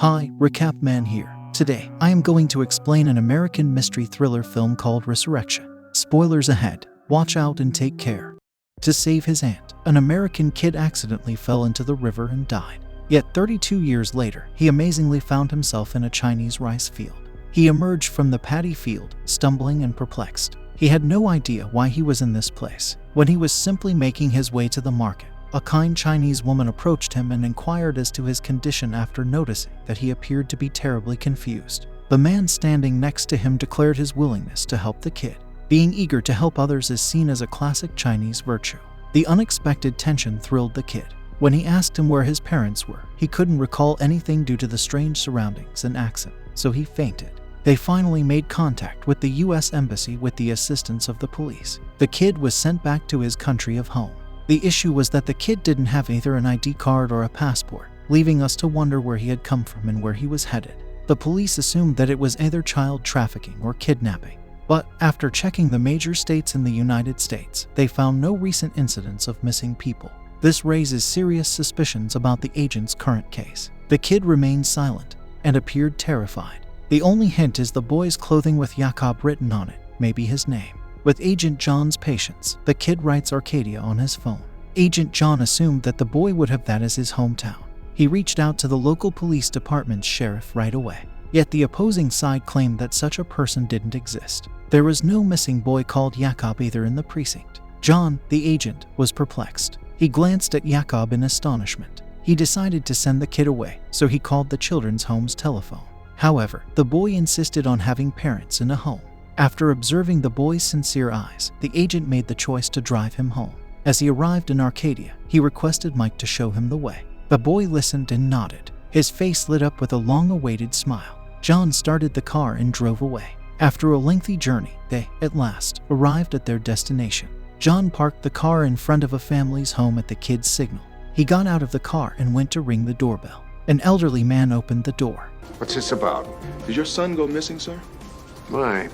Hi, Recap Man here. Today, I am going to explain an American mystery thriller film called Resurrection. Spoilers ahead. Watch out and take care. To save his aunt, an American kid accidentally fell into the river and died. Yet 32 years later, he amazingly found himself in a Chinese rice field. He emerged from the paddy field, stumbling and perplexed. He had no idea why he was in this place. When he was simply making his way to the market, a kind Chinese woman approached him and inquired as to his condition after noticing that he appeared to be terribly confused. The man standing next to him declared his willingness to help the kid. Being eager to help others is seen as a classic Chinese virtue. The unexpected tension thrilled the kid. When he asked him where his parents were, he couldn't recall anything due to the strange surroundings and accent, so he fainted. They finally made contact with the U.S. Embassy with the assistance of the police. The kid was sent back to his country of home. The issue was that the kid didn't have either an ID card or a passport, leaving us to wonder where he had come from and where he was headed. The police assumed that it was either child trafficking or kidnapping. But after checking the major states in the United States, they found no recent incidents of missing people. This raises serious suspicions about the agent's current case. The kid remained silent and appeared terrified. The only hint is the boy's clothing with Jakob written on it, maybe his name. With Agent John's patience, the kid writes Arcadia on his phone. Agent John assumed that the boy would have that as his hometown. He reached out to the local police department's sheriff right away. Yet the opposing side claimed that such a person didn't exist. There was no missing boy called Jakob either in the precinct. John, the agent, was perplexed. He glanced at Jakob in astonishment. He decided to send the kid away, so he called the children's home's telephone. However, the boy insisted on having parents in a home. After observing the boy's sincere eyes, the agent made the choice to drive him home. As he arrived in Arcadia, he requested Mike to show him the way. The boy listened and nodded. His face lit up with a long-awaited smile. John started the car and drove away. After a lengthy journey, they, at last, arrived at their destination. John parked the car in front of a family's home at the kid's signal. He got out of the car and went to ring the doorbell. An elderly man opened the door. What's this about? Did your son go missing, sir? Why?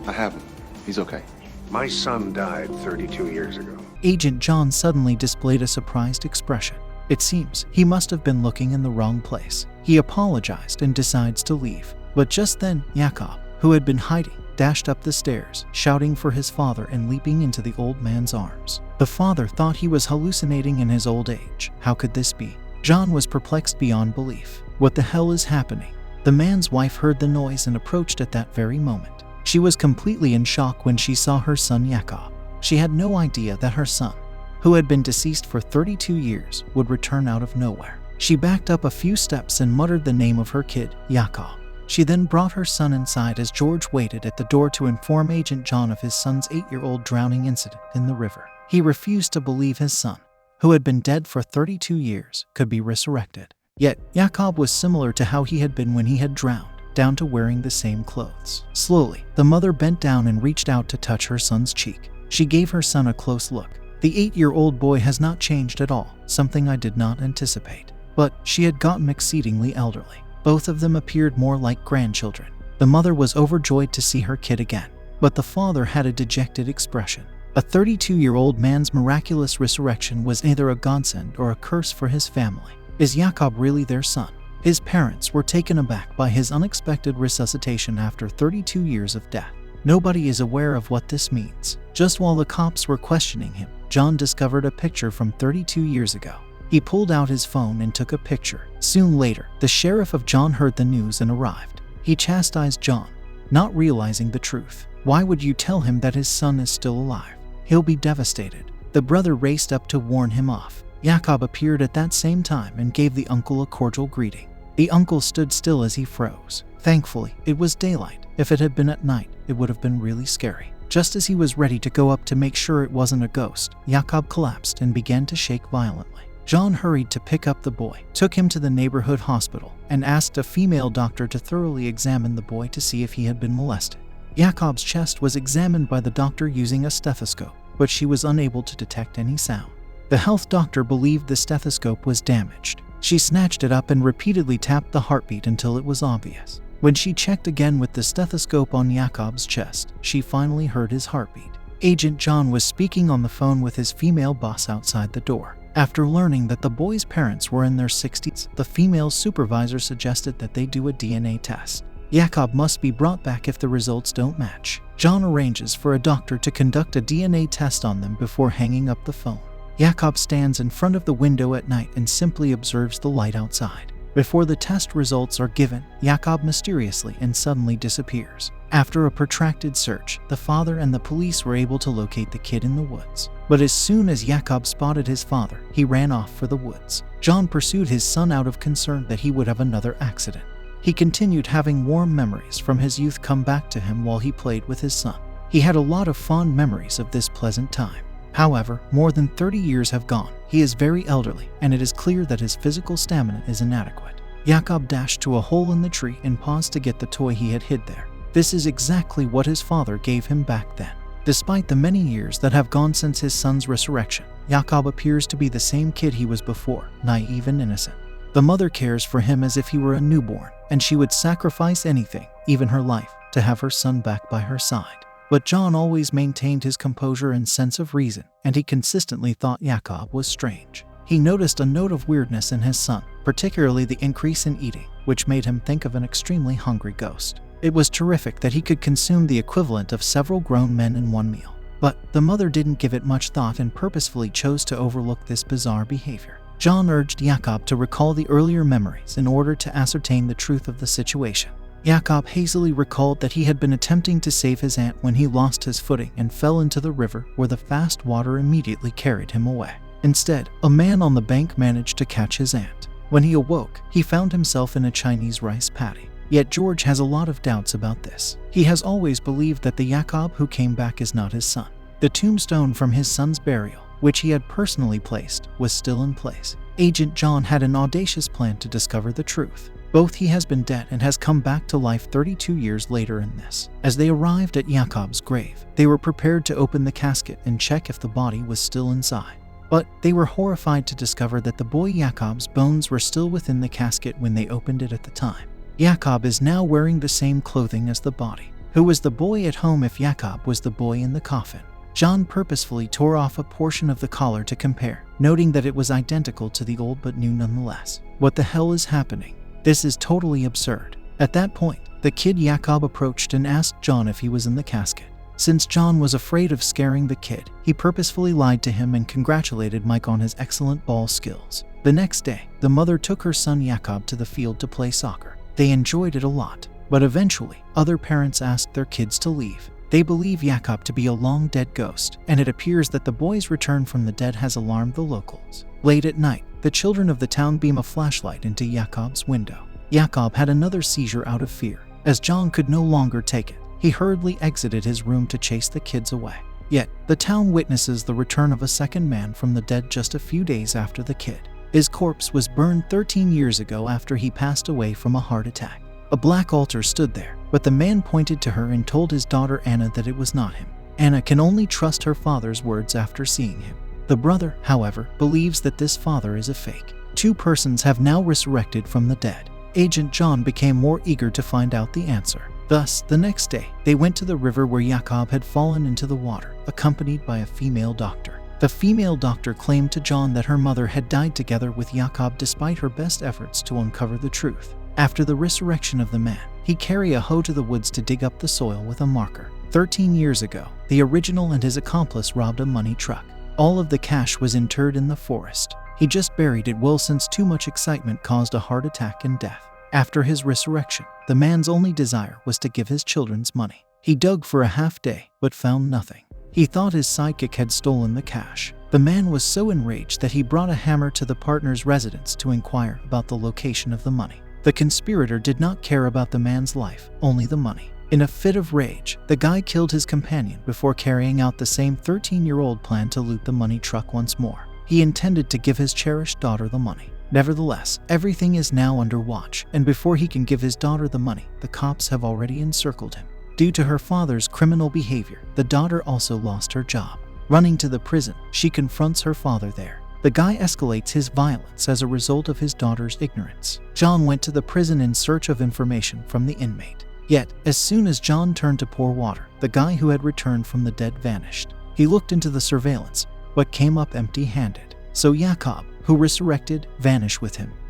I haven't. He's okay. My son died 32 years ago. Agent John suddenly displayed a surprised expression. It seems he must have been looking in the wrong place. He apologized and decides to leave. But just then, Yakov, who had been hiding, dashed up the stairs, shouting for his father and leaping into the old man's arms. The father thought he was hallucinating in his old age. How could this be? John was perplexed beyond belief. What the hell is happening? The man's wife heard the noise and approached at that very moment. She was completely in shock when she saw her son Yakov. She had no idea that her son, who had been deceased for 32 years, would return out of nowhere. She backed up a few steps and muttered the name of her kid, Yakov. She then brought her son inside as George waited at the door to inform Agent John of his son's 8-year-old drowning incident in the river. He refused to believe his son, who had been dead for 32 years, could be resurrected. Yet, Yakov was similar to how he had been when he had drowned, down to wearing the same clothes. Slowly, the mother bent down and reached out to touch her son's cheek. She gave her son a close look. The 8-year-old boy has not changed at all, something I did not anticipate. But she had gotten exceedingly elderly. Both of them appeared more like grandchildren. The mother was overjoyed to see her kid again, but the father had a dejected expression. A 32-year-old man's miraculous resurrection was either a godsend or a curse for his family. Is Jakob really their son? His parents were taken aback by his unexpected resuscitation after 32 years of death. Nobody is aware of what this means. Just while the cops were questioning him, John discovered a picture from 32 years ago. He pulled out his phone and took a picture. Soon later, the sheriff of John heard the news and arrived. He chastised John, not realizing the truth. Why would you tell him that his son is still alive? He'll be devastated. The brother raced up to warn him off. Jakob appeared at that same time and gave the uncle a cordial greeting. The uncle stood still as he froze. Thankfully, it was daylight. If it had been at night, it would have been really scary. Just as he was ready to go up to make sure it wasn't a ghost, Jakob collapsed and began to shake violently. John hurried to pick up the boy, took him to the neighborhood hospital, and asked a female doctor to thoroughly examine the boy to see if he had been molested. Jakob's chest was examined by the doctor using a stethoscope, but she was unable to detect any sound. The health doctor believed the stethoscope was damaged. She snatched it up and repeatedly tapped the heartbeat until it was obvious. When she checked again with the stethoscope on Jakob's chest, she finally heard his heartbeat. Agent John was speaking on the phone with his female boss outside the door. After learning that the boy's parents were in their 60s, the female supervisor suggested that they do a DNA test. Jakob must be brought back if the results don't match. John arranges for a doctor to conduct a DNA test on them before hanging up the phone. Jakob stands in front of the window at night and simply observes the light outside. Before the test results are given, Jakob mysteriously and suddenly disappears. After a protracted search, the father and the police were able to locate the kid in the woods. But as soon as Jakob spotted his father, he ran off for the woods. John pursued his son out of concern that he would have another accident. He continued having warm memories from his youth come back to him while he played with his son. He had a lot of fond memories of this pleasant time. However, more than 30 years have gone. He is very elderly, and it is clear that his physical stamina is inadequate. Jakob dashed to a hole in the tree and paused to get the toy he had hid there. This is exactly what his father gave him back then. Despite the many years that have gone since his son's resurrection, Jakob appears to be the same kid he was before, naive and innocent. The mother cares for him as if he were a newborn, and she would sacrifice anything, even her life, to have her son back by her side. But John always maintained his composure and sense of reason, and he consistently thought Jakob was strange. He noticed a note of weirdness in his son, particularly the increase in eating, which made him think of an extremely hungry ghost. It was terrific that he could consume the equivalent of several grown men in one meal. But the mother didn't give it much thought and purposefully chose to overlook this bizarre behavior. John urged Jakob to recall the earlier memories in order to ascertain the truth of the situation. Jakob hazily recalled that he had been attempting to save his aunt when he lost his footing and fell into the river, where the fast water immediately carried him away. Instead, a man on the bank managed to catch his aunt. When he awoke, he found himself in a Chinese rice paddy. Yet George has a lot of doubts about this. He has always believed that the Jakob who came back is not his son. The tombstone from his son's burial, which he had personally placed, was still in place. Agent John had an audacious plan to discover the truth. Both he has been dead and has come back to life 32 years later in this. As they arrived at Jakob's grave, they were prepared to open the casket and check if the body was still inside. But they were horrified to discover that the boy Jakob's bones were still within the casket when they opened it at the time. Jakob is now wearing the same clothing as the body. Who was the boy at home if Jakob was the boy in the coffin? John purposefully tore off a portion of the collar to compare, noting that it was identical to the old but new nonetheless. What the hell is happening? This is totally absurd. At that point, the kid Jakob approached and asked John if he was in the casket. Since John was afraid of scaring the kid, he purposefully lied to him and congratulated Mike on his excellent ball skills. The next day, the mother took her son Jakob to the field to play soccer. They enjoyed it a lot, but eventually, other parents asked their kids to leave. They believe Jakob to be a long-dead ghost, and it appears that the boy's return from the dead has alarmed the locals. Late at night, the children of the town beam a flashlight into Jakob's window. Jakob had another seizure out of fear. As John could no longer take it, he hurriedly exited his room to chase the kids away. Yet, the town witnesses the return of a second man from the dead just a few days after the kid. His corpse was burned 13 years ago after he passed away from a heart attack. A black altar stood there, but the man pointed to her and told his daughter Anna that it was not him. Anna can only trust her father's words after seeing him. The brother, however, believes that this father is a fake. Two persons have now resurrected from the dead. Agent John became more eager to find out the answer. Thus, the next day, they went to the river where Jakob had fallen into the water, accompanied by a female doctor. The female doctor claimed to John that her mother had died together with Jakob despite her best efforts to uncover the truth. After the resurrection of the man, he carried a hoe to the woods to dig up the soil with a marker. 13 years ago, the original and his accomplice robbed a money truck. All of the cash was interred in the forest. He just buried it well since too much excitement caused a heart attack and death. After his resurrection, the man's only desire was to give his children's money. He dug for a half day, but found nothing. He thought his sidekick had stolen the cash. The man was so enraged that he brought a hammer to the partner's residence to inquire about the location of the money. The conspirator did not care about the man's life, only the money. In a fit of rage, the guy killed his companion before carrying out the same 13-year-old plan to loot the money truck once more. He intended to give his cherished daughter the money. Nevertheless, everything is now under watch, and before he can give his daughter the money, the cops have already encircled him. Due to her father's criminal behavior, the daughter also lost her job. Running to the prison, she confronts her father there. The guy escalates his violence as a result of his daughter's ignorance. John went to the prison in search of information from the inmate. Yet, as soon as John turned to pour water, the guy who had returned from the dead vanished. He looked into the surveillance, but came up empty-handed. So Jakob, who resurrected, vanished with him.